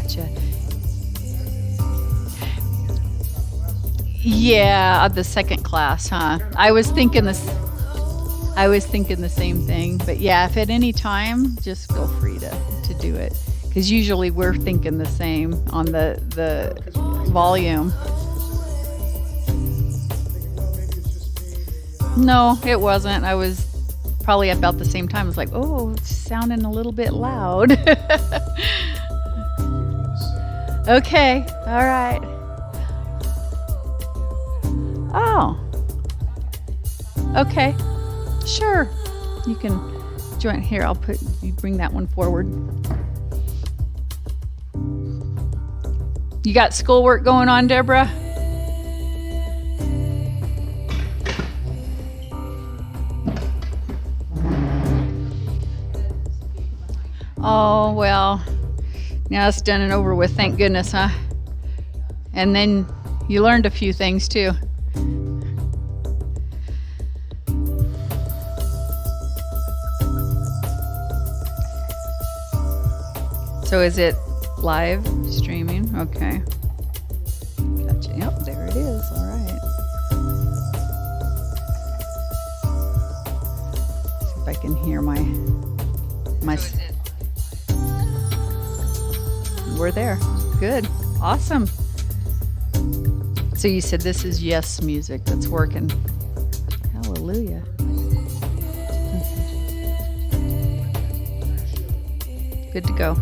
Gotcha. Yeah, the second class, huh? I was thinking the same thing. But yeah, if at any time, just feel free to do it. Because usually we're thinking the same on the volume. No, it wasn't. I was probably about the same time. I was like, oh, it's sounding a little bit loud. Okay, all right. Oh, okay, sure. You can join here. You bring that one forward. You got schoolwork going on, Deborah? Oh, well, now it's done and over with, thank goodness, huh? And then you learned a few things too. So is it live streaming? Okay. Gotcha. Yep, there it is. All right. See if I can hear my. We're there. Good. Awesome. So you said this is yes music that's working. Hallelujah. Good to go.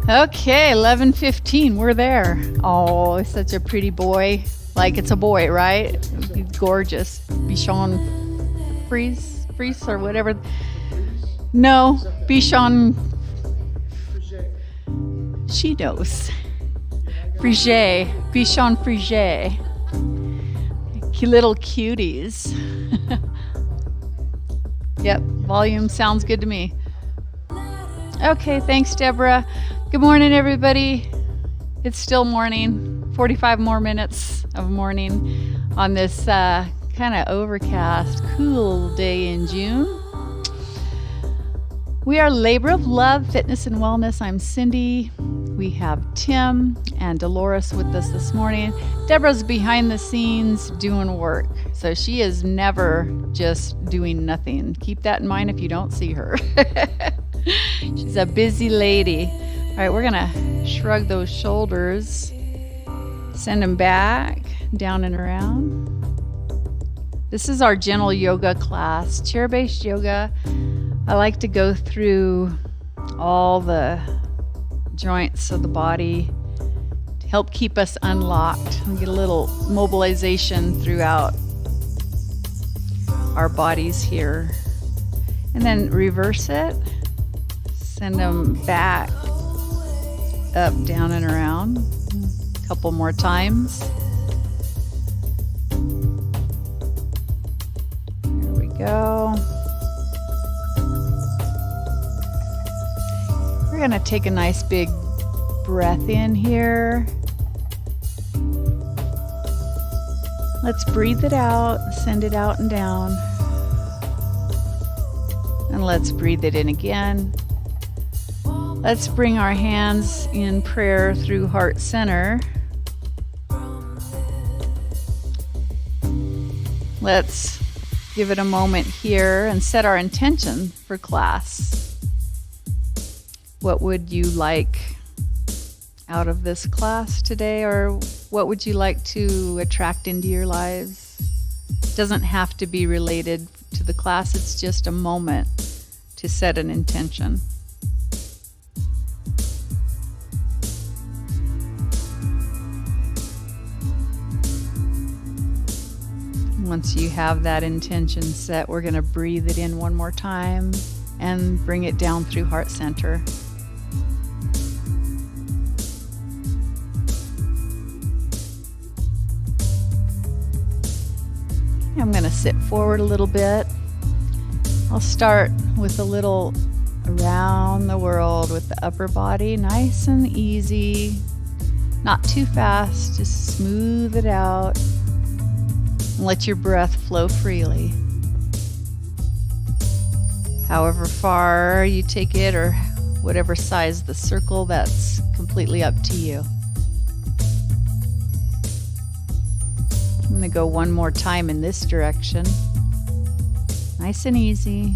Okay, 11:15. We're there. Oh, it's such a pretty boy. Like it's a boy, right? He's gorgeous. Bichon Frise or whatever. No, Bichon. She knows. Frige. Bichon Frige. Little cuties. Yep, volume sounds good to me. Okay, thanks, Deborah. Good morning, everybody. It's still morning, 45 more minutes of morning on this kind of overcast, cool day in June. We are Labor of Love, Fitness and Wellness. I'm Cindy. We have Tim and Dolores with us this morning. Deborah's behind the scenes doing work, so she is never just doing nothing. Keep that in mind if you don't see her. She's a busy lady. All right, we're gonna shrug those shoulders, send them back, down and around. This is our gentle yoga class, chair-based yoga. I like to go through all the joints of the body to help keep us unlocked and get a little mobilization throughout our bodies here. And then reverse it, send them back, up, down, and around. A couple more times. There we go. We're going to take a nice big breath in here. Let's breathe it out, send it out and down. And let's breathe it in again. Let's bring our hands in prayer through heart center. Let's give it a moment here and set our intention for class. What would you like out of this class today, or what would you like to attract into your lives? It doesn't have to be related to the class, it's just a moment to set an intention. Once you have that intention set, we're going to breathe it in one more time and bring it down through heart center. I'm going to sit forward a little bit. I'll start with a little around the world with the upper body, nice and easy, not too fast, just smooth it out and let your breath flow freely. however far you take it, or whatever size the circle, that's completely up to you. I'm going to go one more time in this direction. Nice and easy.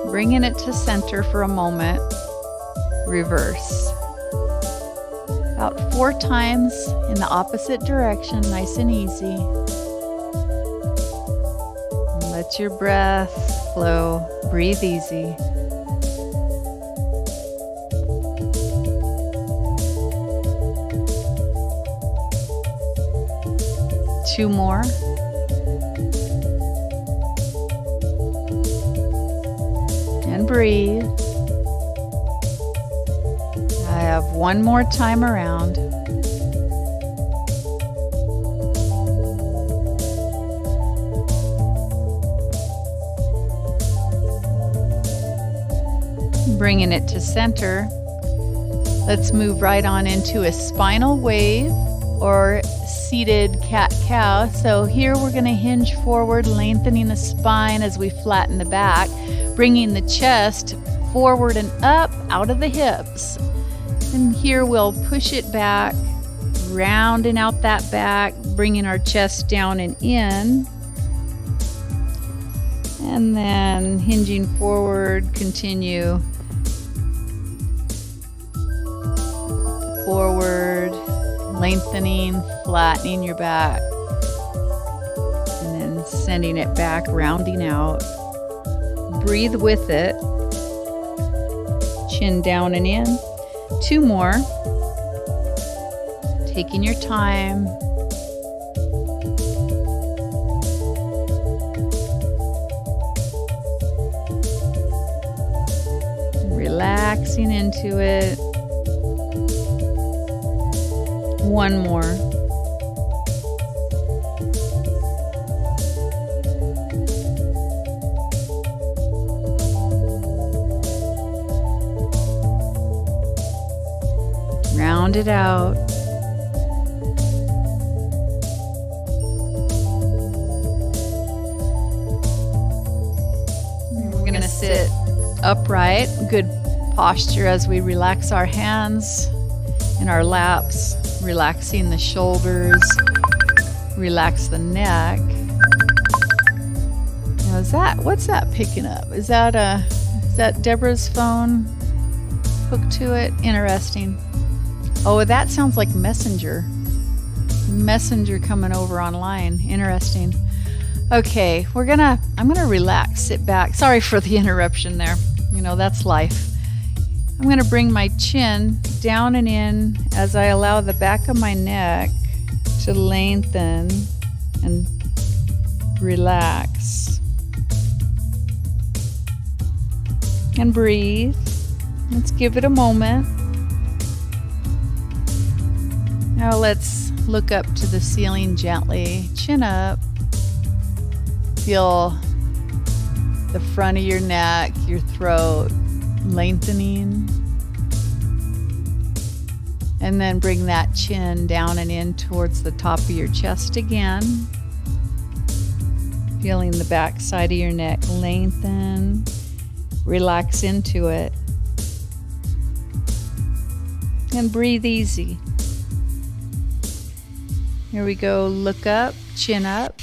Bringing it to center for a moment. Reverse. About 4 times in the opposite direction, nice and easy. Let your breath flow. Breathe easy. Two more. And breathe. I have one more time around. Bringing it to center. Let's move right on into a spinal wave or seated cat-cow. So here we're going to hinge forward, lengthening the spine as we flatten the back, bringing the chest forward and up out of the hips. And here we'll push it back, rounding out that back, bringing our chest down and in. And then hinging forward, continue forward, lengthening, flattening your back, and then sending it back, rounding out. Breathe with it. Chin down and in. 2 more. Taking your time. Relaxing into it. 1 more. Round it out. We're going to sit upright, good posture as we relax our hands in our laps, relaxing the shoulders, relax the neck. Now what's that picking up? Is that Deborah's phone hooked to it? Interesting. Oh, that sounds like Messenger coming over online. Interesting. Okay, I'm gonna relax, sit back. Sorry for the interruption there. That's life. I'm gonna bring my chin down and in as I allow the back of my neck to lengthen and relax. And breathe. Let's give it a moment. Now let's look up to the ceiling gently. Chin up. Feel the front of your neck, your throat lengthening. And then bring that chin down and in towards the top of your chest again. Feeling the back side of your neck lengthen. Relax into it. And breathe easy. Here we go. Look up, chin up.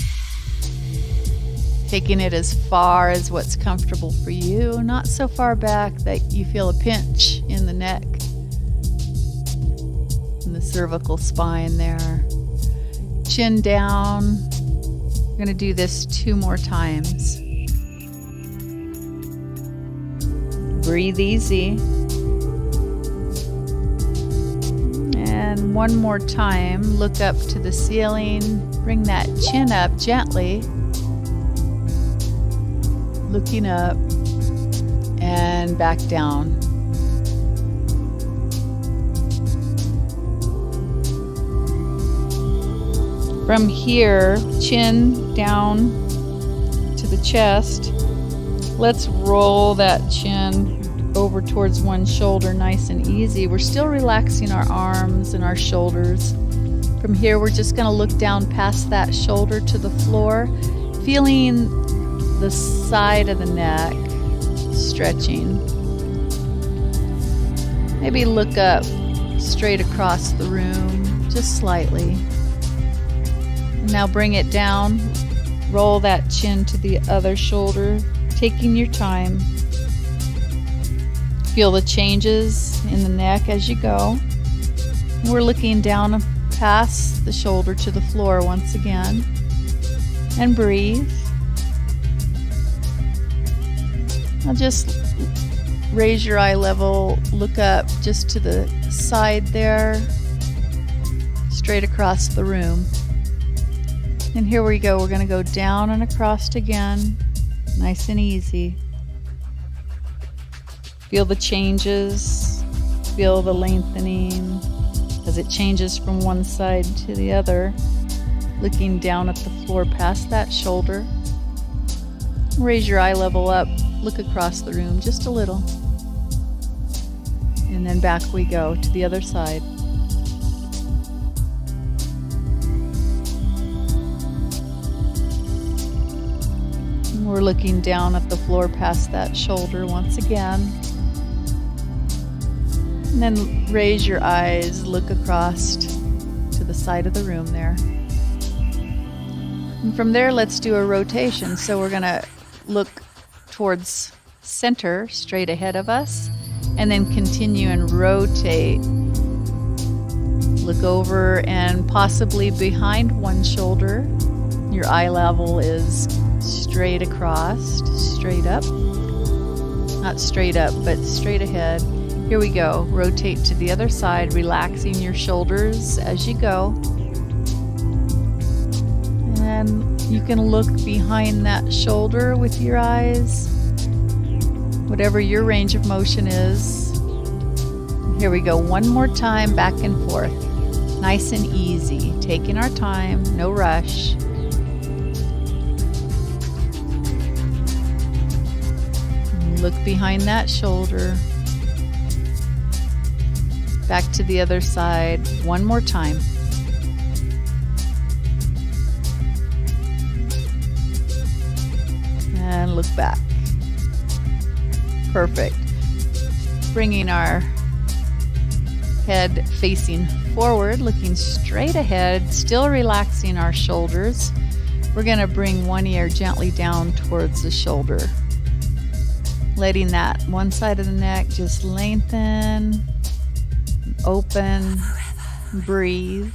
Taking it as far as what's comfortable for you, not so far back that you feel a pinch in the neck and the cervical spine there. Chin down. We're going to do this 2 more times. Breathe easy. And 1 more time, look up to the ceiling. Bring that chin up gently. Looking up and back down. From here, chin down to the chest. Let's roll that chin over towards one shoulder, nice and easy. We're still relaxing our arms and our shoulders. From here, we're just going to look down past that shoulder to the floor, feeling the side of the neck stretching. Maybe look up straight across the room, just slightly. And now bring it down. Roll that chin to the other shoulder, taking your time. Feel the changes in the neck as you go. We're looking down past the shoulder to the floor once again. And breathe. Now just raise your eye level, look up just to the side there, straight across the room. And here we go, we're going to go down and across again, nice and easy. Feel the changes, feel the lengthening as it changes from one side to the other, looking down at the floor past that shoulder. Raise your eye level up, look across the room just a little. And then back we go to the other side. And we're looking down at the floor past that shoulder once again. And then raise your eyes, look across to the side of the room there. And from there, let's do a rotation. So we're going to look towards center, straight ahead of us, and then continue and rotate. Look over and possibly behind one shoulder. Your eye level is straight across, straight up. Not straight up, but straight ahead. Here we go. Rotate to the other side, relaxing your shoulders as you go. And you can look behind that shoulder with your eyes, whatever your range of motion is. Here we go. One more time, back and forth. Nice and easy. Taking our time, no rush. Look behind that shoulder. Back to the other side. One more time. And look back. Perfect. Bringing our head facing forward, looking straight ahead, still relaxing our shoulders. We're going to bring one ear gently down towards the shoulder. Letting that one side of the neck just lengthen, open, breathe.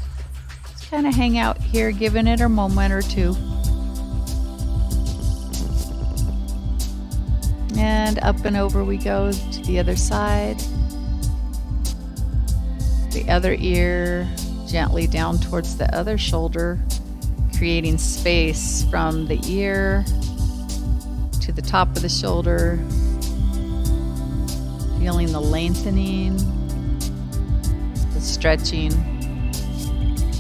Just kind of hang out here, giving it a moment or two. And up and over we go to the other side. The other ear gently down towards the other shoulder, creating space from the ear to the top of the shoulder. Feeling the lengthening, the stretching,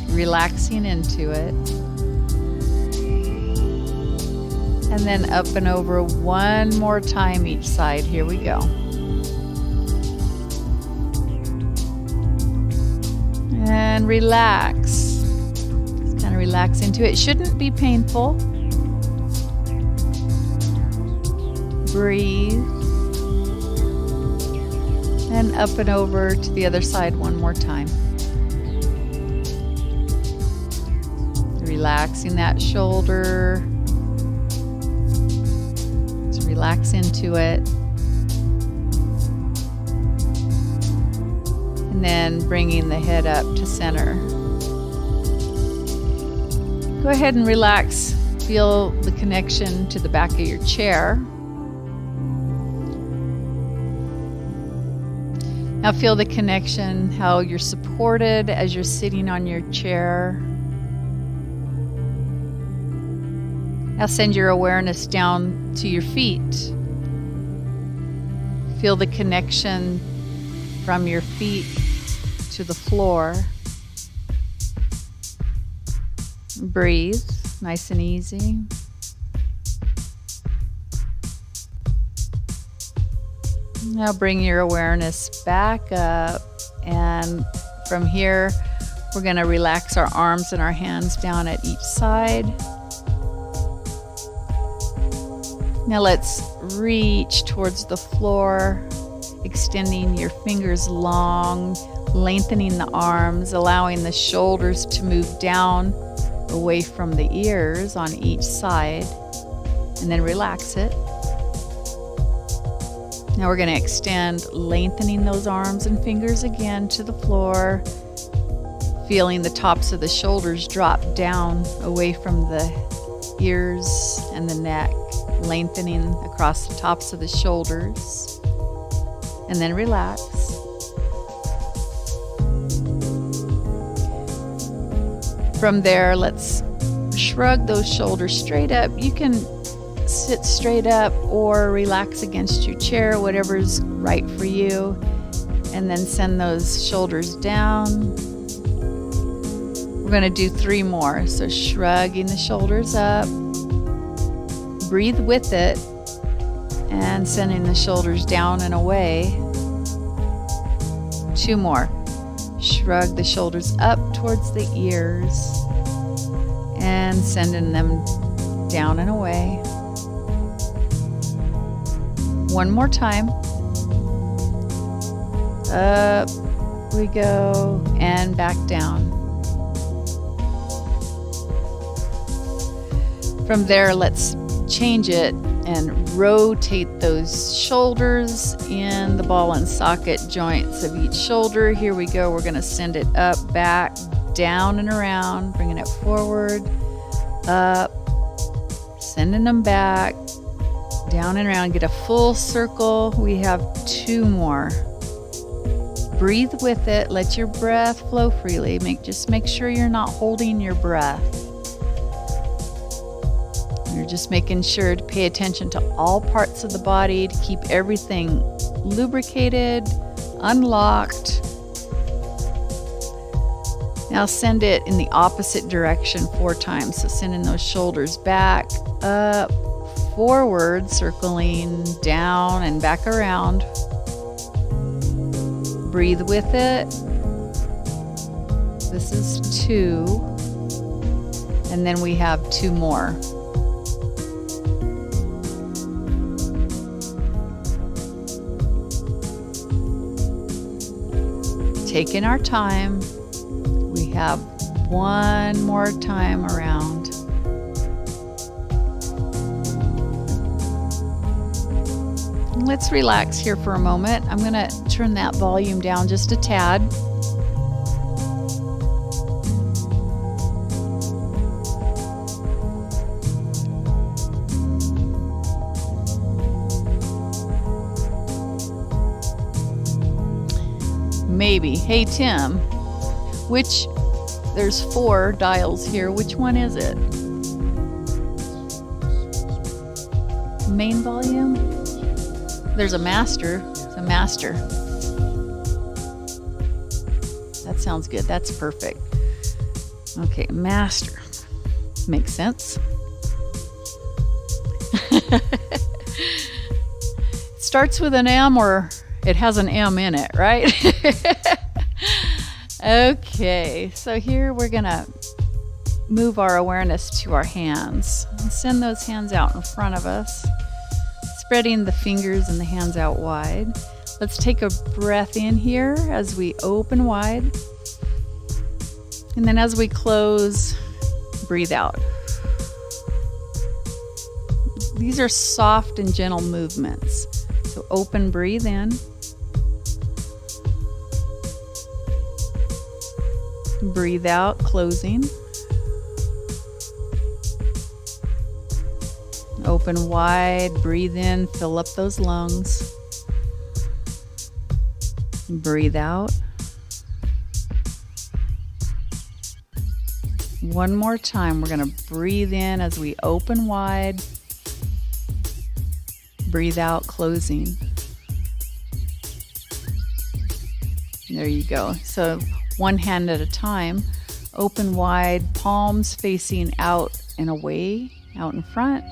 relaxing into it. And then up and over one more time each side. Here we go. And relax. Just kind of relax into it. It shouldn't be painful. Breathe. And up and over to the other side one more time. Relaxing that shoulder. Just relax into it. And then bringing the head up to center. Go ahead and relax. Feel the connection to the back of your chair. Now feel the connection, how you're supported as you're sitting on your chair. Now send your awareness down to your feet. Feel the connection from your feet to the floor. Breathe, nice and easy. Now bring your awareness back up, and from here We're going to relax our arms and our hands down at each side. Now let's reach towards the floor, extending your fingers long, lengthening the arms, allowing the shoulders to move down away from the ears on each side, and then relax it. Now we're going to extend, lengthening those arms and fingers again to the floor, feeling the tops of the shoulders drop down away from the ears and the neck, lengthening across the tops of the shoulders, and then relax. From there, let's shrug those shoulders straight up. You can sit straight up or relax against your chair, whatever's right for you, and then send those shoulders down. We're going to do 3 more. So shrugging the shoulders up, breathe with it, and sending the shoulders down and away. 2 more. Shrug the shoulders up towards the ears and sending them down and away. 1 more time. Up we go and back down. From there, let's change it and rotate those shoulders in the ball and socket joints of each shoulder. Here we go. We're going to send it up, back, down and around, bringing it forward, up, sending them back, down and around. Get a full circle. We have 2 more. Breathe with it. Let your breath flow freely. Just make sure you're not holding your breath. You're just making sure to pay attention to all parts of the body to keep everything lubricated, unlocked. Now send it in the opposite direction 4 times. So sending those shoulders back, up, forward, circling down and back around. Breathe with it. This is 2. And then we have 2 more. Taking our time. We have 1 more time around. Let's relax here for a moment. I'm going to turn that volume down just a tad. Maybe. Hey, Tim, there's 4 dials here. Which one is it? Main volume? There's a master. It's a master. That sounds good. That's perfect. Okay, master. Makes sense. Starts with an M or it has an M in it, right? Okay, so here we're going to move our awareness to our hands and send those hands out in front of us, spreading the fingers and the hands out wide. Let's take a breath in here as we open wide. And then as we close, breathe out. These are soft and gentle movements. So open, breathe in. Breathe out, closing. Open wide, breathe in, fill up those lungs. Breathe out. One more time, we're going to breathe in as we open wide. Breathe out, closing. There you go. So 1 hand at a time, open wide, palms facing out and away, out in front,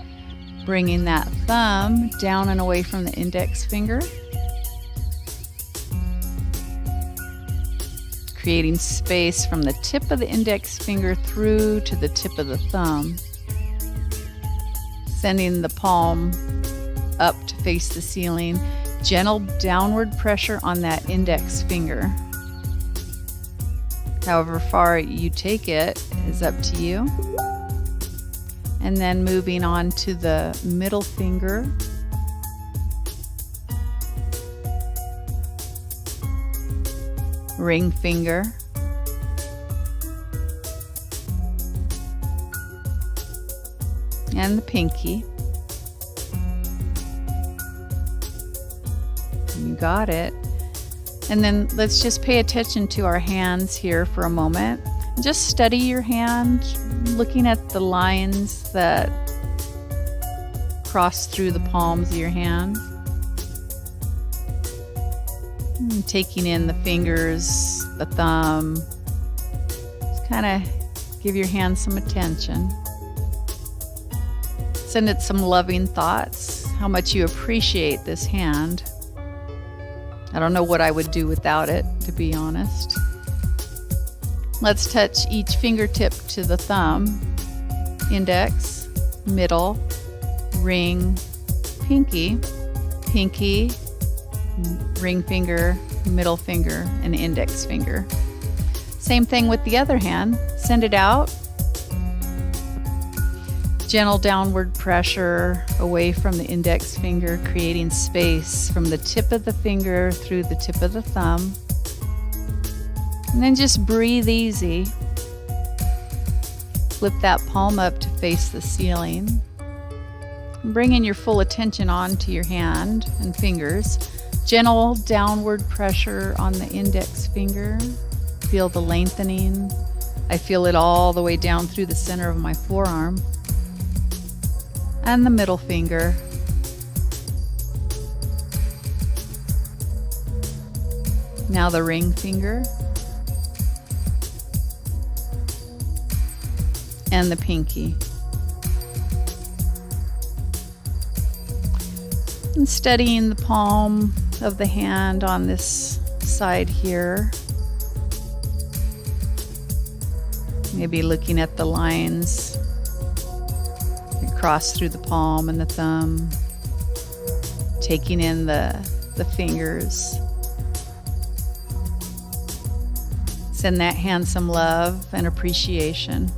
bringing that thumb down and away from the index finger. creating space from the tip of the index finger through to the tip of the thumb. Sending the palm up to face the ceiling. Gentle downward pressure on that index finger. However far you take it is up to you. And then moving on to the middle finger. Ring finger. And the pinky. You got it. And then let's just pay attention to our hands here for a moment. Just study your hand, looking at the lines that cross through the palms of your hand. And taking in the fingers, the thumb. Just kind of give your hand some attention. Send it some loving thoughts, how much you appreciate this hand. I don't know what I would do without it, to be honest. Let's touch each fingertip to the thumb, index, middle, ring, pinky, pinky, ring finger, middle finger, and index finger. Same thing with the other hand. Send it out. Gentle downward pressure away from the index finger, creating space from the tip of the finger through the tip of the thumb. And then just breathe easy. Flip that palm up to face the ceiling. And bringing your full attention onto your hand and fingers. Gentle downward pressure on the index finger. Feel the lengthening. I feel it all the way down through the center of my forearm. And the middle finger. Now the ring finger. And the pinky. And steadying the palm of the hand on this side here. Maybe looking at the lines cross through the palm and the thumb, taking in the fingers. Send that hand some love and appreciation.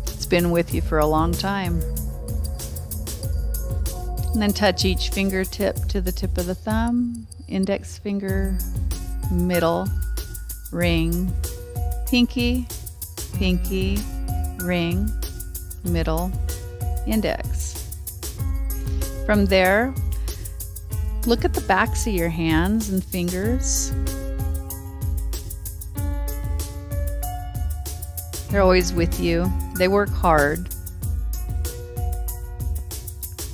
It's been with you for a long time. And then touch each fingertip to the tip of the thumb, index finger, middle, ring, pinky, pinky, ring, middle, index. From there, look at the backs of your hands and fingers. They're always with you. They work hard.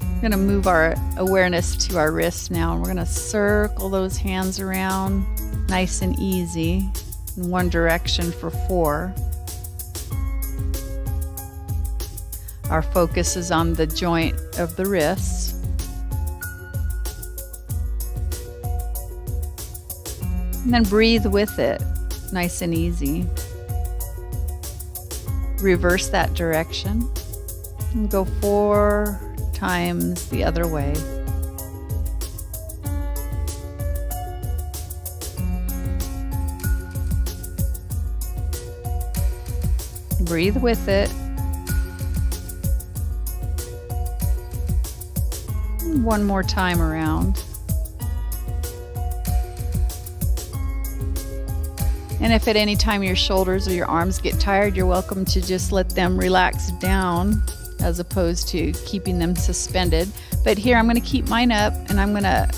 We're going to move our awareness to our wrists now, and we're going to circle those hands around nice and easy in one direction for 4. Our focus is on the joint of the wrists. And then breathe with it, nice and easy. Reverse that direction and go 4 times the other way. Breathe with it. One more time around. And if at any time your shoulders or your arms get tired, you're welcome to just let them relax down as opposed to keeping them suspended. But here I'm going to keep mine up, and I'm going to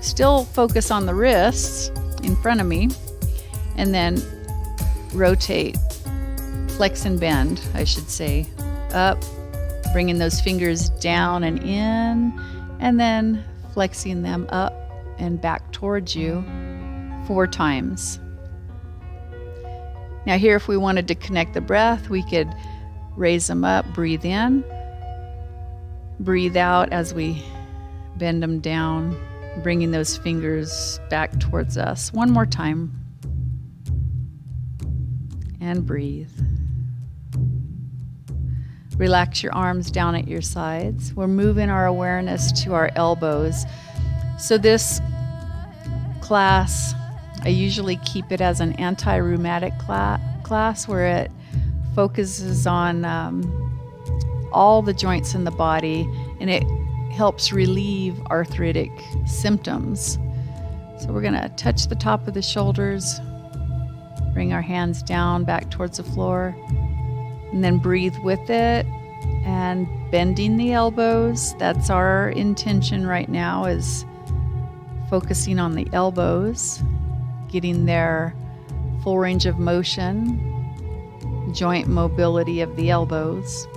still focus on the wrists in front of me, and then rotate, flex and bend, I should say, up, bringing those fingers down and in, and then flexing them up and back towards you 4 times. Now here, if we wanted to connect the breath, we could raise them up, breathe in, breathe out as we bend them down bringing those fingers back towards us. One more time. And breathe. Relax your arms down at your sides. We're moving our awareness to our elbows. So this class, I usually keep it as an anti-rheumatic class where it focuses on all the joints in the body, and it helps relieve arthritic symptoms. So we're gonna touch the top of the shoulders, bring our hands down back towards the floor, and then breathe with it and bending the elbows. That's our intention right now, is focusing on the elbows, getting their full range of motion, joint mobility of the elbows.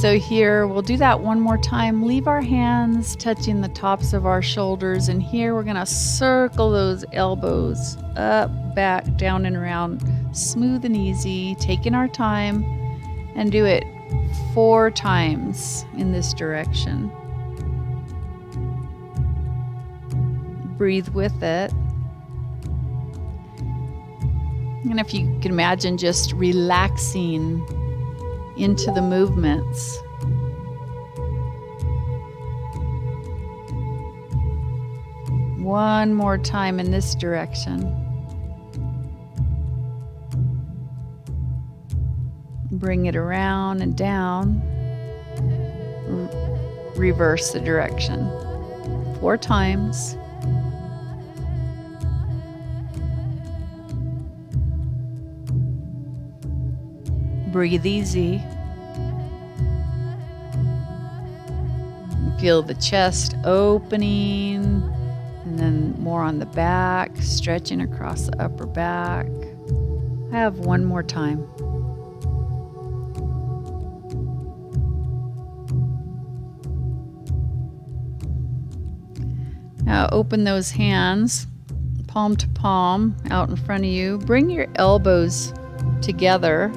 So here, we'll do that one more time. Leave our hands touching the tops of our shoulders. And here we're gonna circle those elbows up, back, down and around, smooth and easy, taking our time, and do it 4 times in this direction. Breathe with it. And if you can imagine just relaxing into the movements. One more time in this direction. Bring it around and down. Reverse the direction. 4 times. Breathe easy. Feel the chest opening, and then more on the back, stretching across the upper back. I have one more time. Now open those hands, palm to palm, out in front of you. Bring your elbows together.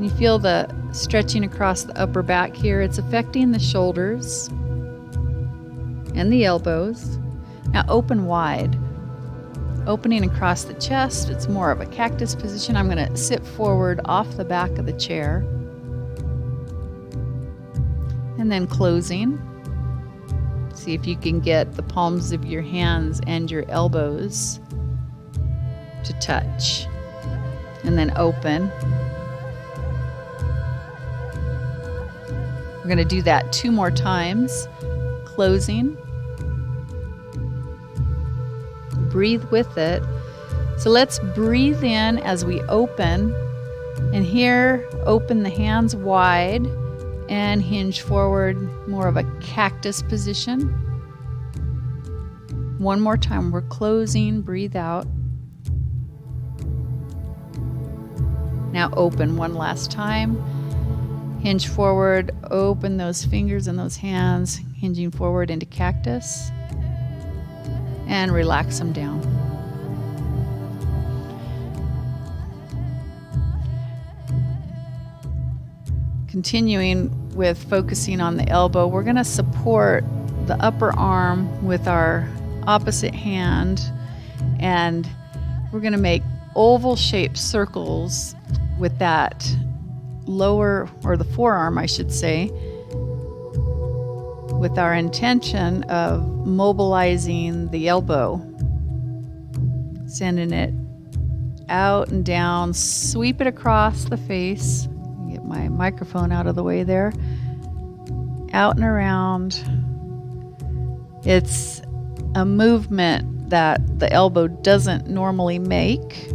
You feel the stretching across the upper back here. It's affecting the shoulders and the elbows. Now open wide. Opening across the chest, it's more of a cactus position. I'm going to sit forward off the back of the chair. And then closing. See if you can get the palms of your hands and your elbows to touch. And then open. We're going to do that 2 more times. Closing. Breathe with it. So let's breathe in as we open. And here, open the hands wide and hinge forward, more of a cactus position. One more time. We're closing. Breathe out. Now open one last time. Hinge forward, open those fingers and those hands, hinging forward into cactus, and relax them down. Continuing with focusing on the elbow, we're going to support the upper arm with our opposite hand, and we're going to make oval shaped circles with that lower, or the forearm I should say, with our intention of mobilizing the elbow, sending it out and down, sweep it across the face. Get my microphone out of the way there. Out and around. It's a movement that the elbow doesn't normally make.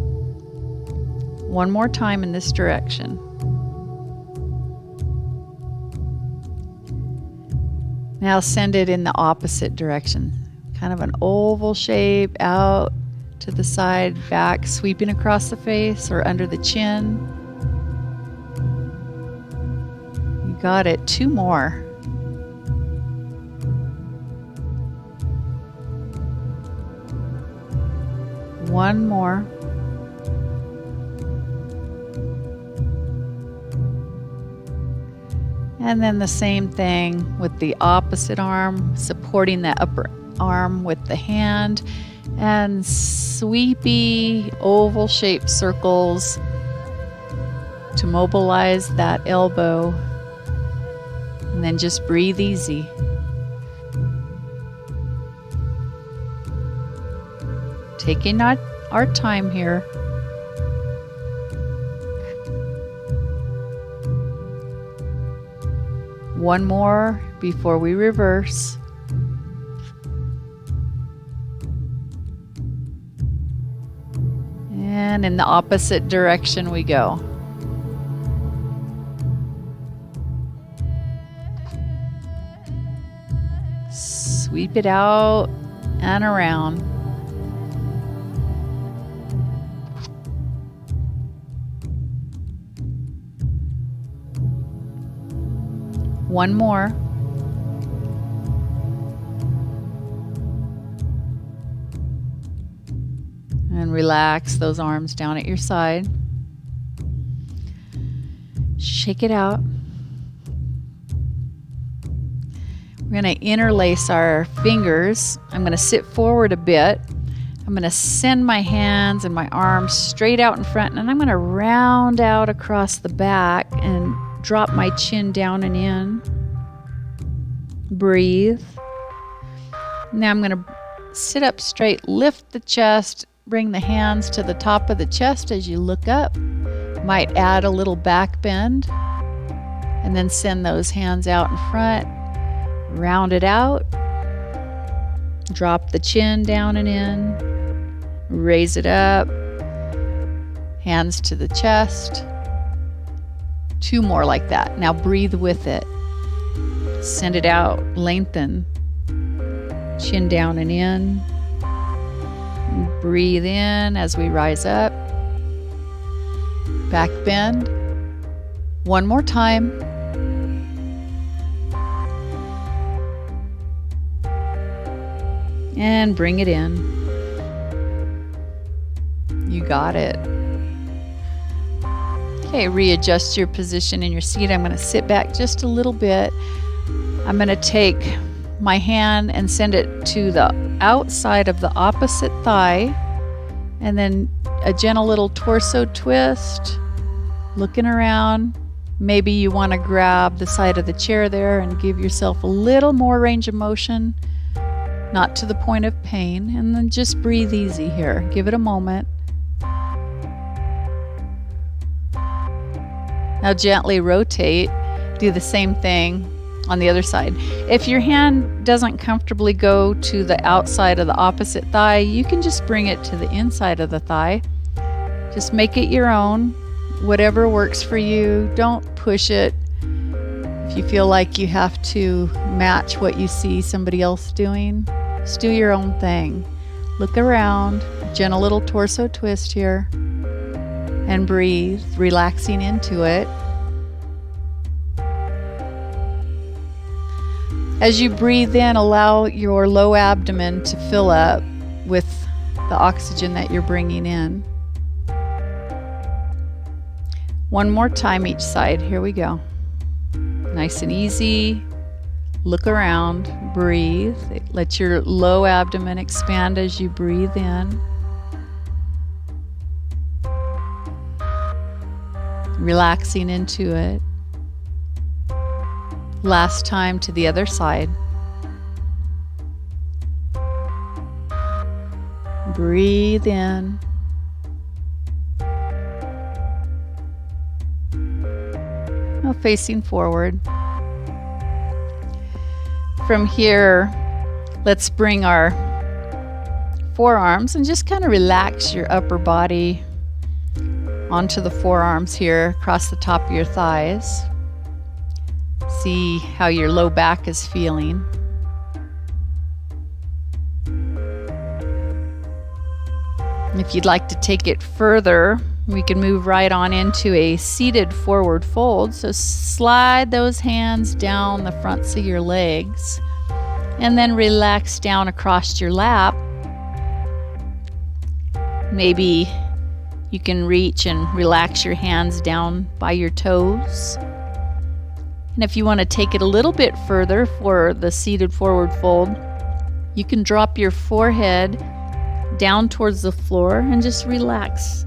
One more time in this direction. Now send it in the opposite direction. Kind of an oval shape out to the side, back, sweeping across the face or under the chin. You got it. 2 more. One more. And then the same thing with the opposite arm, supporting the upper arm with the hand, and sweepy oval-shaped circles to mobilize that elbow. And then just breathe easy. Taking our time here. One more before we reverse. And in the opposite direction we go. Sweep it out and around. One more. And relax those arms down at your side. Shake it out. We're going to interlace our fingers. I'm going to sit forward a bit. I'm going to send my hands and my arms straight out in front, and I'm going to round out across the back and drop my chin down and in. Breathe. Now I'm going to sit up straight, lift the chest, bring the hands to the top of the chest as you look up. Might add a little back bend, and then send those hands out in front. Round it out. Drop the chin down and in. Raise it up. Hands to the chest. Two more like that. Now breathe with it. Send it out. Lengthen. Chin down and in. Breathe in as we rise up. Back bend. One more time. And bring it in. You got it. Okay, readjust your position in your seat. I'm going to sit back just a little bit. I'm going to take my hand and send it to the outside of the opposite thigh, and then a gentle little torso twist, looking around. Maybe you want to grab the side of the chair there and give yourself a little more range of motion, not to the point of pain, and then just breathe easy here. Give it a moment. Now gently rotate. Do the same thing on the other side. If your hand doesn't comfortably go to the outside of the opposite thigh, you can just bring it to the inside of the thigh. Just make it your own. Whatever works for you. Don't push it. If you feel like you have to match what you see somebody else doing, just do your own thing. Look around, gentle little torso twist here, and breathe, relaxing into it. As you breathe in, allow your low abdomen to fill up with the oxygen that you're bringing in. One more time each side. Here we go. Nice and easy. Look around. Breathe. Let your low abdomen expand as you breathe in. Relaxing into it. Last time to the other side. Breathe in. Now facing forward. From here, let's bring our forearms and just kind of relax your upper body onto the forearms here, across the top of your thighs. See how your low back is feeling. If you'd like to take it further, we can move right on into a seated forward fold. So slide those hands down the fronts of your legs and then relax down across your lap. Maybe you can reach and relax your hands down by your toes. And if you want to take it a little bit further for the seated forward fold, you can drop your forehead down towards the floor and just relax.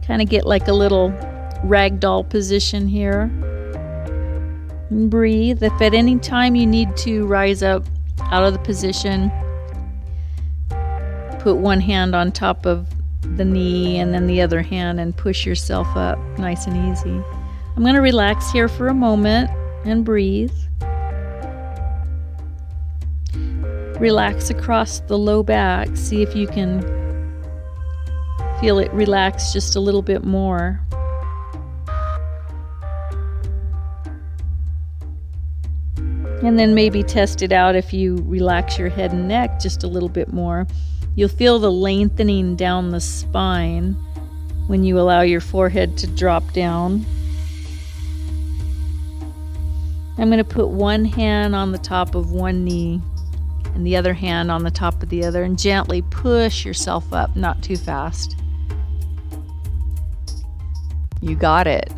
Kind of get like a little ragdoll position here. And breathe. If at any time you need to rise up out of the position, put one hand on top of the knee and then the other hand and push yourself up nice and easy. I'm going to relax here for a moment and breathe. Relax across the low back. See if you can feel it relax just a little bit more. And then maybe test it out if you relax your head and neck just a little bit more. You'll feel the lengthening down the spine when you allow your forehead to drop down. I'm going to put one hand on the top of one knee and the other hand on the top of the other and gently push yourself up, not too fast. You got it.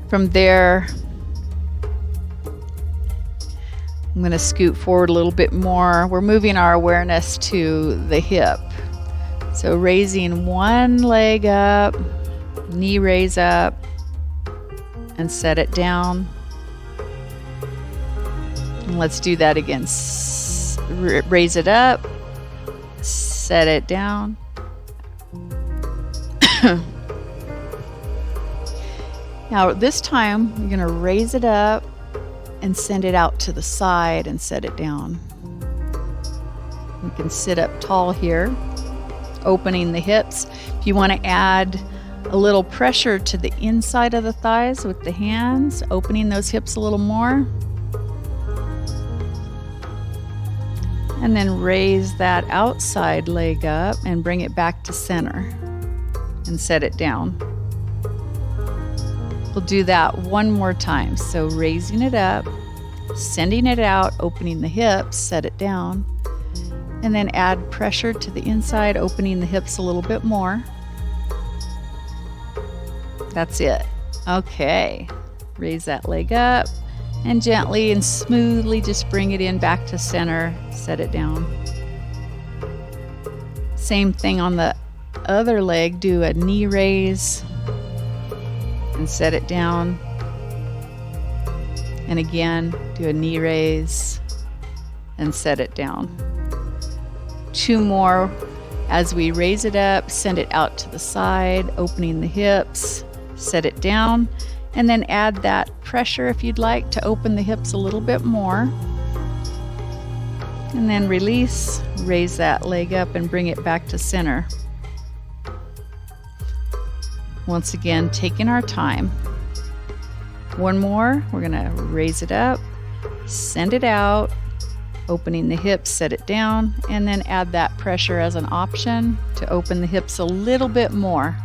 From there, I'm going to scoot forward a little bit more. We're moving our awareness to the hip. So raising one leg up, knee raise up, and set it down. And let's do that again. Raise it up, set it down. Now this time, you're going to raise it up and send it out to the side and set it down. You can sit up tall here, opening the hips. If you want to add a little pressure to the inside of the thighs with the hands, opening those hips a little more. And then raise that outside leg up and bring it back to center and set it down. We'll do that one more time. So raising it up, sending it out, opening the hips, set it down, and then add pressure to the inside, opening the hips a little bit more. That's it. Okay. Raise that leg up and gently and smoothly just bring it in back to center, set it down. Same thing on the other leg, do a knee raise and set it down. And again, do a knee raise and set it down. Two more as we raise it up, send it out to the side, opening the hips, set it down, and then add that pressure if you'd like to open the hips a little bit more. And then release, raise that leg up and bring it back to center. Once again, taking our time. One more, we're gonna raise it up, send it out, opening the hips, set it down, and then add that pressure as an option to open the hips a little bit more.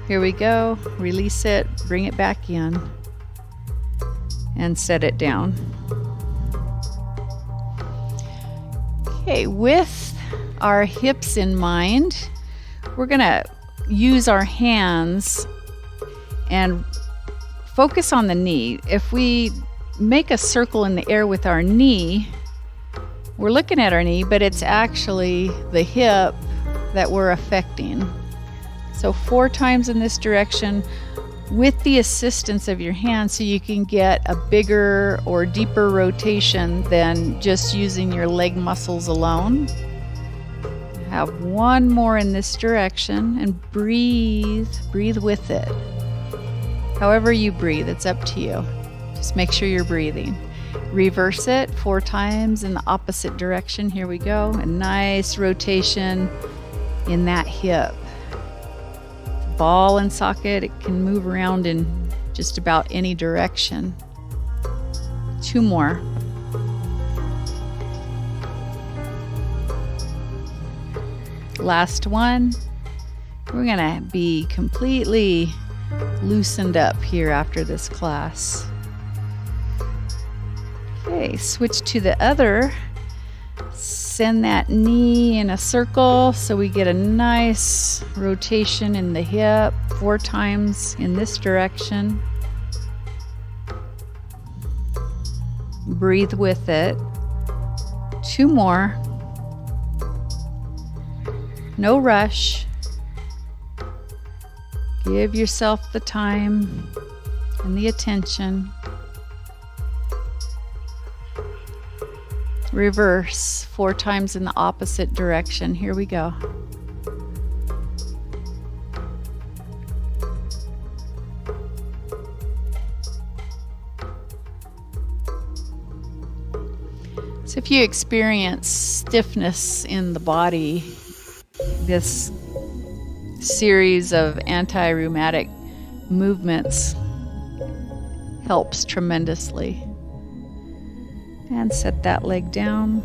Here we go, release it, bring it back in, and set it down. Okay, with our hips in mind, we're gonna use our hands and focus on the knee. If we make a circle in the air with our knee, we're looking at our knee, but it's actually the hip that we're affecting. So 4 times in this direction with the assistance of your hand so you can get a bigger or deeper rotation than just using your leg muscles alone. Have one more in this direction and breathe with it. However you breathe, it's up to you. Just make sure you're breathing. Reverse it 4 times in the opposite direction. Here we go. A nice rotation in that hip. Ball and socket, it can move around in just about any direction. 2 more. Last one. We're gonna be completely loosened up here after this class. Okay, switch to the other Send that knee in a circle so we get a nice rotation in the hip 4 times in this direction. Breathe with it. 2 more. No rush. Give yourself the time and the attention. Reverse 4 times in the opposite direction. Here we go. So if you experience stiffness in the body, this series of anti-rheumatic movements helps tremendously. And set that leg down.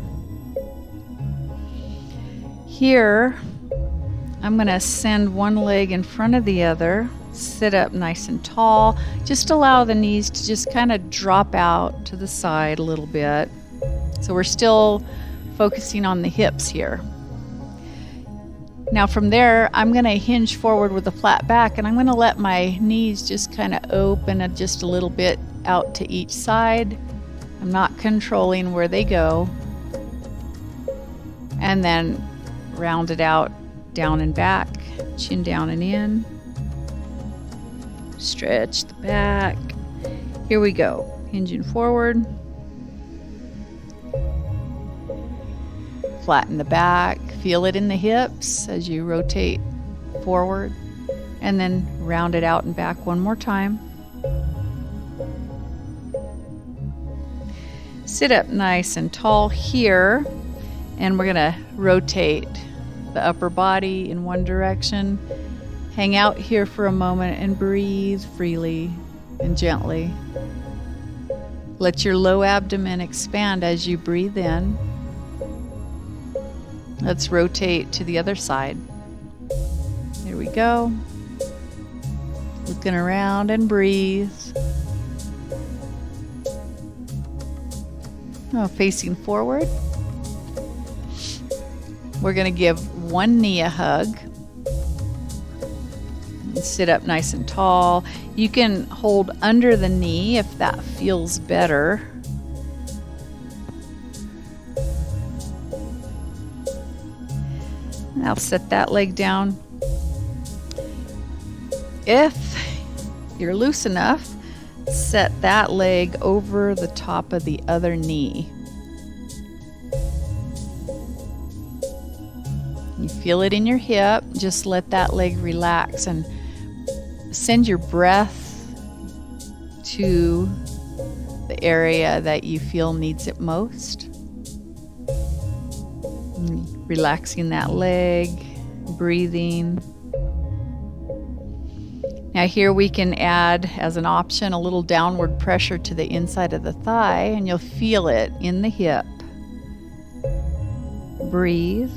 Here, I'm going to send one leg in front of the other. Sit up nice and tall. Just allow the knees to just kind of drop out to the side a little bit. So we're still focusing on the hips here. Now from there, I'm going to hinge forward with a flat back, and I'm going to let my knees just kind of open just a little bit out to each side. I'm not controlling where they go. And then round it out, down and back, chin down and in. Stretch the back. Here we go. Hinging forward. Flatten the back. Feel it in the hips as you rotate forward. And then round it out and back one more time. Sit up nice and tall here, and we're going to rotate the upper body in one direction. Hang out here for a moment and breathe freely and gently. Let your low abdomen expand as you breathe in. Let's rotate to the other side. Here we go. Looking around and breathe. Facing forward. We're going to give one knee a hug. And sit up nice and tall. You can hold under the knee if that feels better. Now set that leg down. If you're loose enough, set that leg over the top of the other knee. You feel it in your hip. Just let that leg relax and send your breath to the area that you feel needs it most. Relaxing that leg, breathing. Now here we can add, as an option, a little downward pressure to the inside of the thigh, and you'll feel it in the hip. Breathe.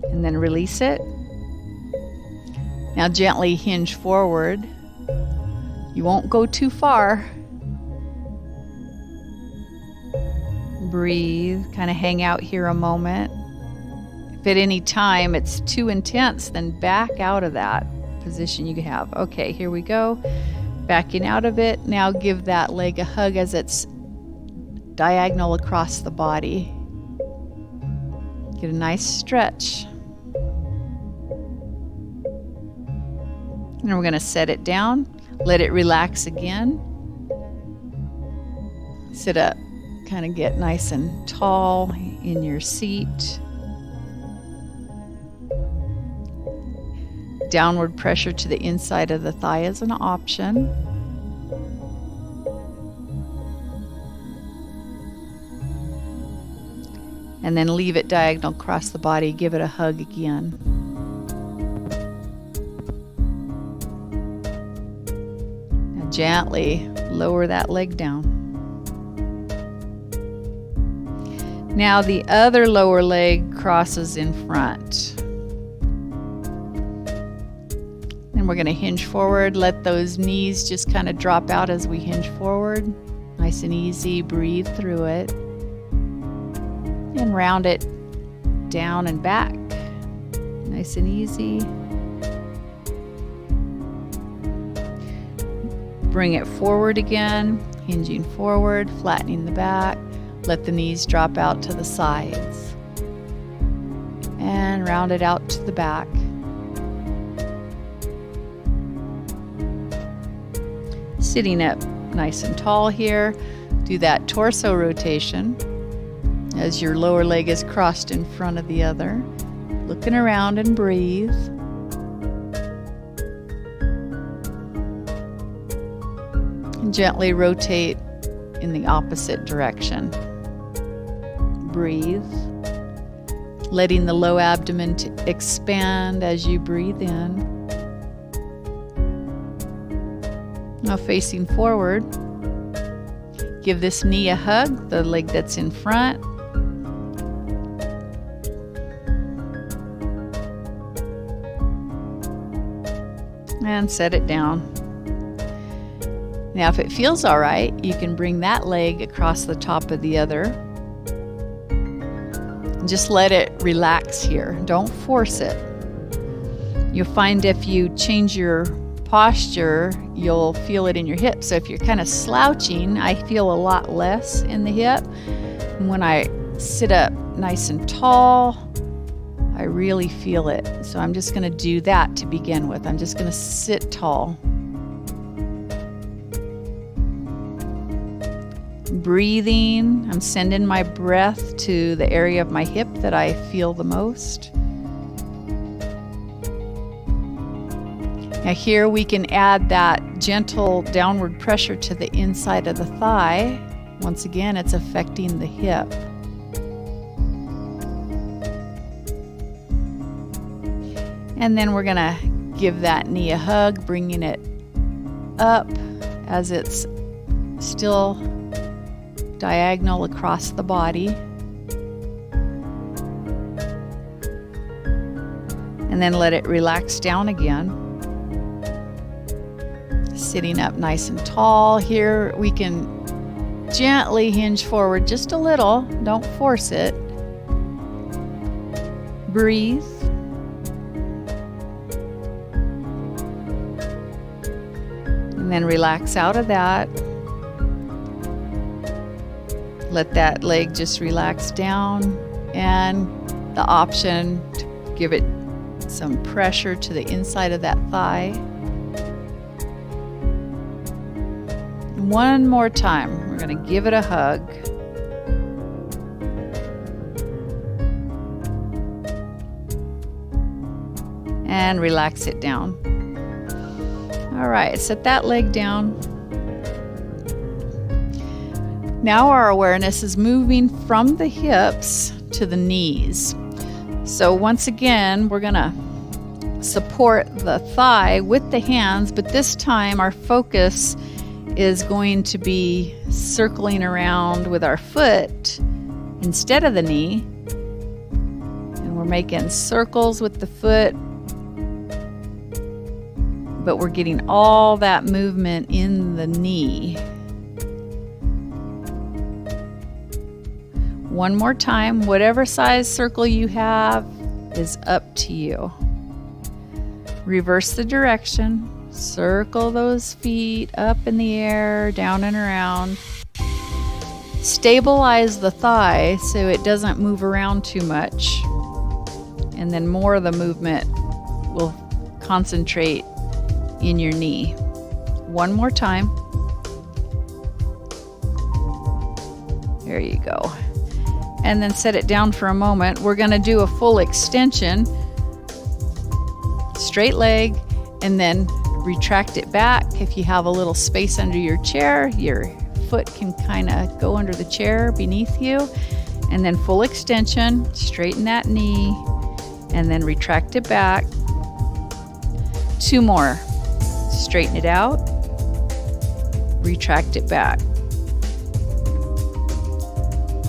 And then release it. Now gently hinge forward. You won't go too far. Breathe, kind of hang out here a moment. If at any time it's too intense, then back out of that position you have. Okay, here we go. Backing out of it. Now give that leg a hug as it's diagonal across the body. Get a nice stretch. And we're going to set it down. Let it relax again. Sit up. Kind of get nice and tall in your seat. Downward pressure to the inside of the thigh is an option. And then leave it diagonal across the body. Give it a hug again. Now gently lower that leg down. Now the other lower leg crosses in front. And we're going to hinge forward. Let those knees just kind of drop out as we hinge forward. Nice and easy, breathe through it. And round it down and back. Nice and easy. Bring it forward again, hinging forward, flattening the back. Let the knees drop out to the sides. And round it out to the back. Sitting up nice and tall here. Do that torso rotation as your lower leg is crossed in front of the other. Looking around and breathe. And gently rotate in the opposite direction. Breathe. Letting the low abdomen expand as you breathe in. Now facing forward, give this knee a hug, the leg that's in front. And set it down. Now if it feels all right, you can bring that leg across the top of the other. And just let it relax here. Don't force it. You'll find if you change your posture, you'll feel it in your hips. So if you're kind of slouching, I feel a lot less in the hip. And when I sit up nice and tall, I really feel it. So I'm just going to do that to begin with. I'm just going to sit tall. Breathing, I'm sending my breath to the area of my hip that I feel the most. Now here we can add that gentle downward pressure to the inside of the thigh. Once again, it's affecting the hip. And then we're gonna give that knee a hug, bringing it up as it's still diagonal across the body. And then let it relax down again. Sitting up nice and tall. Here we can gently hinge forward just a little. Don't force it. Breathe. And then relax out of that. Let that leg just relax down, and the option to give it some pressure to the inside of that thigh. One more time, we're going to give it a hug. And relax it down. All right, set that leg down. Now our awareness is moving from the hips to the knees. So once again, we're going to support the thigh with the hands, but this time our focus is going to be circling around with our foot instead of the knee. And we're making circles with the foot, but we're getting all that movement in the knee. One more time, whatever size circle you have is up to you. Reverse the direction. Circle those feet up in the air, down and around. Stabilize the thigh so it doesn't move around too much. And then more of the movement will concentrate in your knee. One more time. There you go. And then set it down for a moment. We're going to do a full extension. Straight leg, and then retract it back. If you have a little space under your chair, your foot can kind of go under the chair beneath you. And then full extension, straighten that knee, and then retract it back. Two more. Straighten it out, retract it back.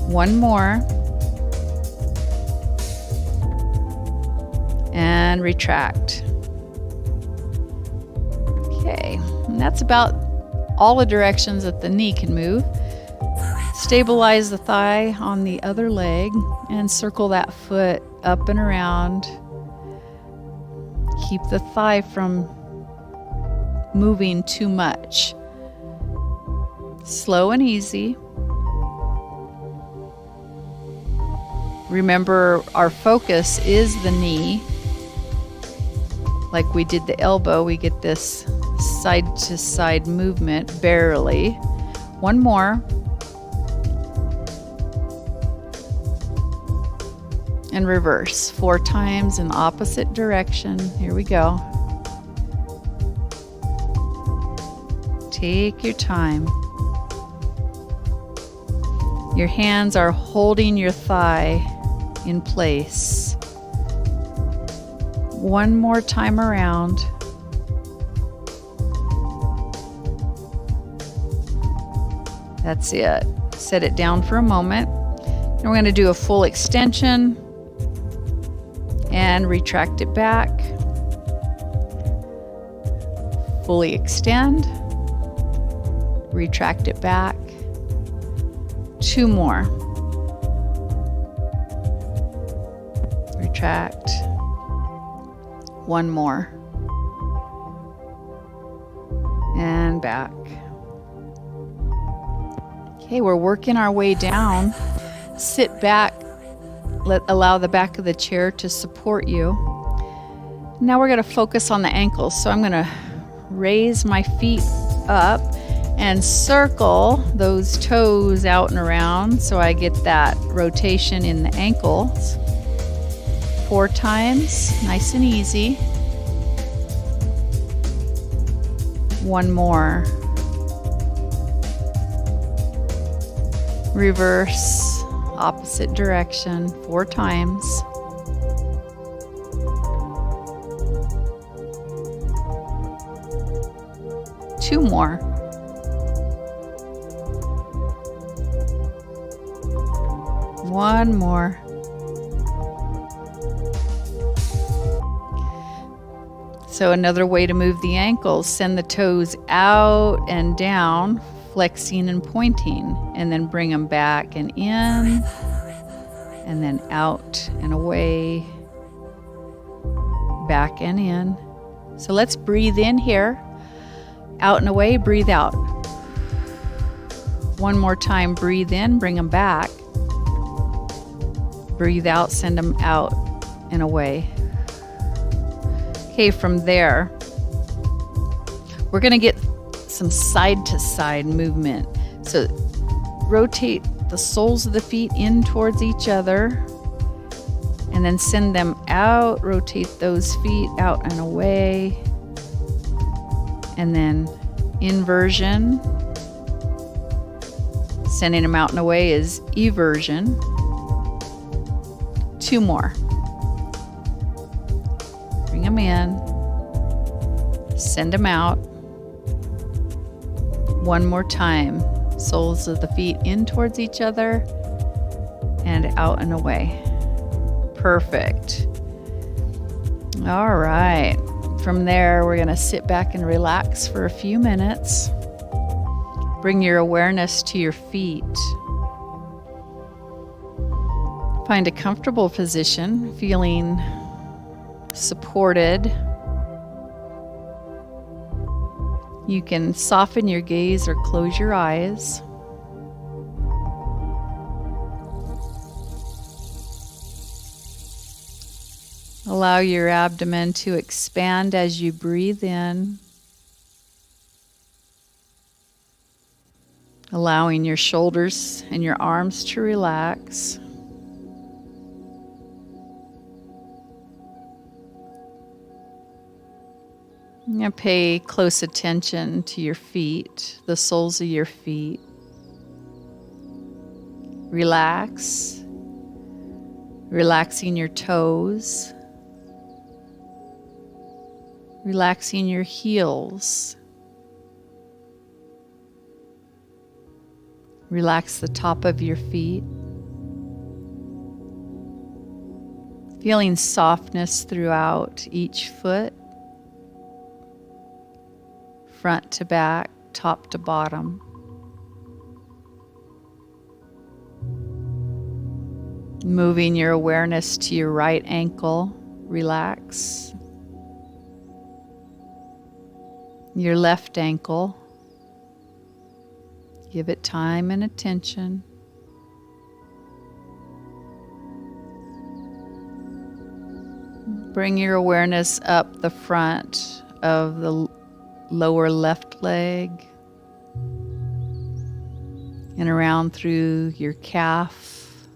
One more, and retract. Okay, and that's about all the directions that the knee can move. Stabilize the thigh on the other leg and circle that foot up and around. Keep the thigh from moving too much. Slow and easy. Remember, our focus is the knee. Like we did the elbow, we get this side to side movement, barely. One more. And reverse 4 times in the opposite direction. Here we go. Take your time. Your hands are holding your thigh in place. One more time around. That's it. Set it down for a moment. And we're going to do a full extension and retract it back. Fully extend. Retract it back. 2 more. Retract. 1 more. And back. Okay, we're working our way down. Sit back. Allow the back of the chair to support you. Now we're going to focus on the ankles. So I'm going to raise my feet up and circle those toes out and around so I get that rotation in the ankles. 4 times, nice and easy. 1 more. Reverse, opposite direction, 4 times. Two more. One more. So another way to move the ankles, send the toes out and down, flexing and pointing, and then bring them back and in, and then out and away, back and in. So let's breathe in here, out and away, breathe out. One more time, breathe in, bring them back. Breathe out, send them out and away. Okay, from there, we're going to get some side-to-side movement. So rotate the soles of the feet in towards each other and then send them out. Rotate those feet out and away. And then inversion. Sending them out and away is eversion. 2 more. Bring them in. Send them out. 1 more time. Soles of the feet in towards each other and out and away. Perfect. All right. From there, we're going to sit back and relax for a few minutes. Bring your awareness to your feet. Find a comfortable position, feeling supported. You can soften your gaze or close your eyes. Allow your abdomen to expand as you breathe in, allowing your shoulders and your arms to relax. Now pay close attention to your feet, the soles of your feet. Relax, relaxing your toes, relaxing your heels. Relax the top of your feet. Feeling softness throughout each foot. Front to back, top to bottom. Moving your awareness to your right ankle, relax. Your left ankle, give it time and attention. Bring your awareness up the front of the lower left leg and around through your calf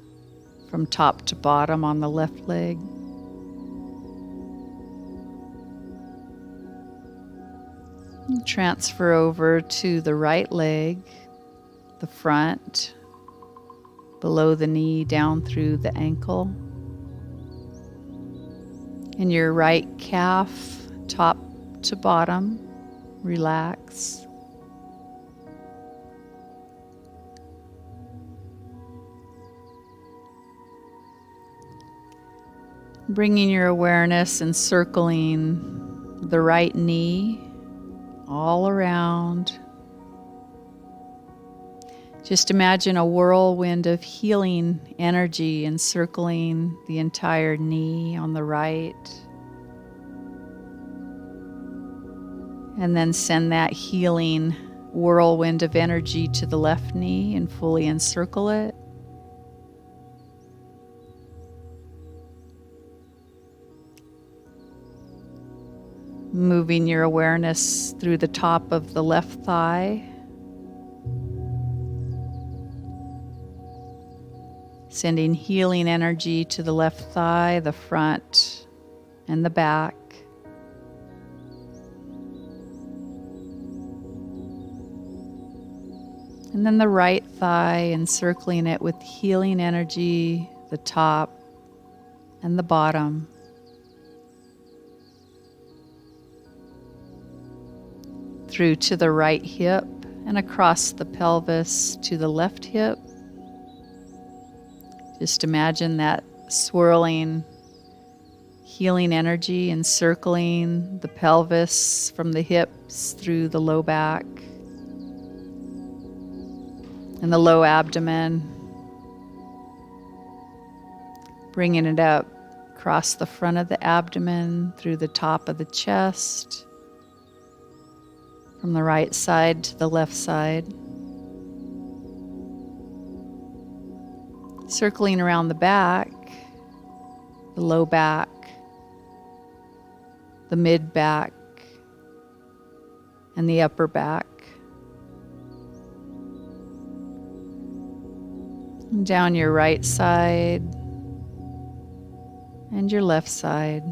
from top to bottom on the left leg. Transfer over to the right leg, the front, below the knee, down through the ankle. And your right calf, top to bottom, relax. Bringing your awareness and circling the right knee all around. Just imagine a whirlwind of healing energy encircling the entire knee on the right. And then send that healing whirlwind of energy to the left knee and fully encircle it. Moving your awareness through the top of the left thigh. Sending healing energy to the left thigh, the front, and the back. And then the right thigh, encircling it with healing energy, the top and the bottom. Through to the right hip and across the pelvis to the left hip. Just imagine that swirling, healing energy encircling the pelvis from the hips through the low back and the low abdomen. Bringing it up across the front of the abdomen, through the top of the chest, from the right side to the left side. Circling around the back, the low back, the mid back, and the upper back. And down your right side and your left side.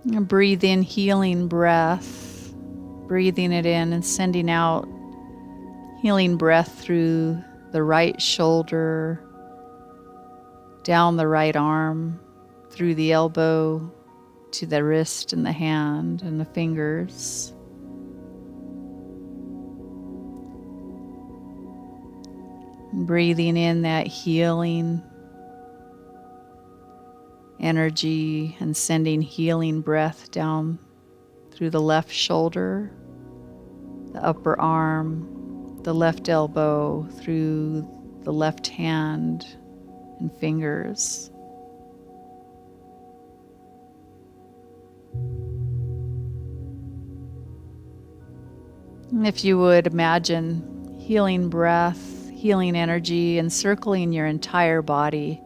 And breathe in healing breath. Breathing it in and sending out healing breath through the right shoulder, down the right arm, through the elbow to the wrist and the hand and the fingers. Breathing in that healing energy and sending healing breath down through the left shoulder, the upper arm, the left elbow, through the left hand and fingers. And if you would imagine healing breath, healing energy encircling your entire body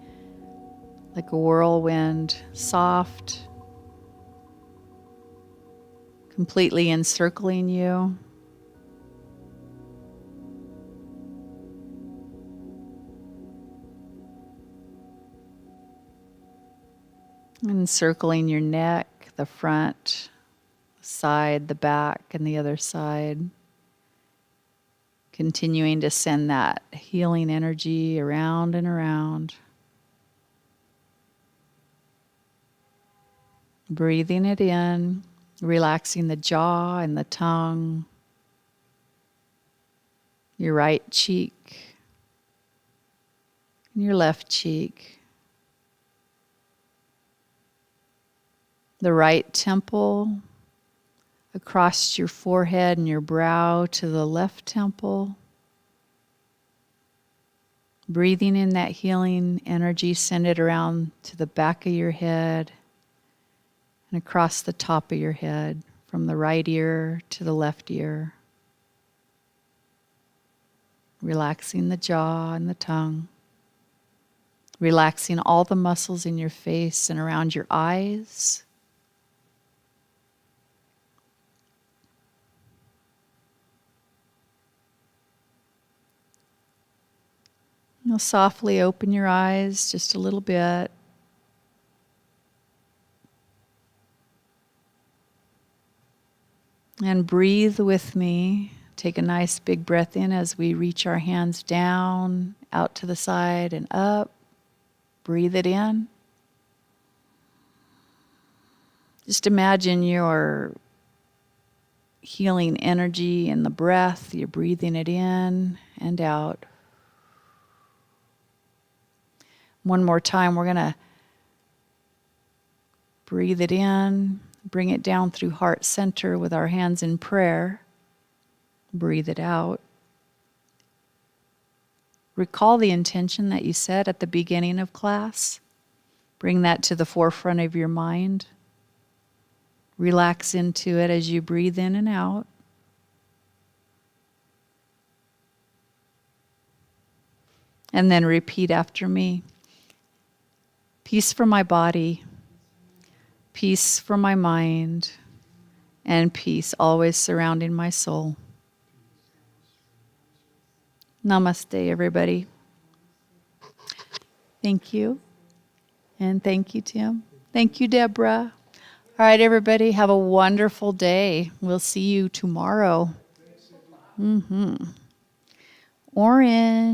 like a whirlwind, soft, completely encircling you. Encircling your neck, the front, the side, the back, and the other side. Continuing to send that healing energy around and around. Breathing it in, relaxing the jaw and the tongue, your right cheek, and your left cheek. the right temple, across your forehead and your brow to the left temple. Breathing in that healing energy, send it around to the back of your head and across the top of your head, from the right ear to the left ear. Relaxing the jaw and the tongue. Relaxing all the muscles in your face and around your eyes. Now softly open your eyes just a little bit. And breathe with me. Take a nice big breath in as we reach our hands down, out to the side and up. Breathe it in. Just imagine your healing energy in the breath. You're breathing it in and out. One more time, we're going to breathe it in, bring it down through heart center with our hands in prayer. Breathe it out. Recall the intention that you set at the beginning of class. Bring that to the forefront of your mind. Relax into it as you breathe in and out. And then repeat after me. Peace for my body, peace for my mind, and peace always surrounding my soul. Namaste, everybody. Thank you. And thank you, Tim. Thank you, Deborah. All right, everybody, have a wonderful day. We'll see you tomorrow. Orange.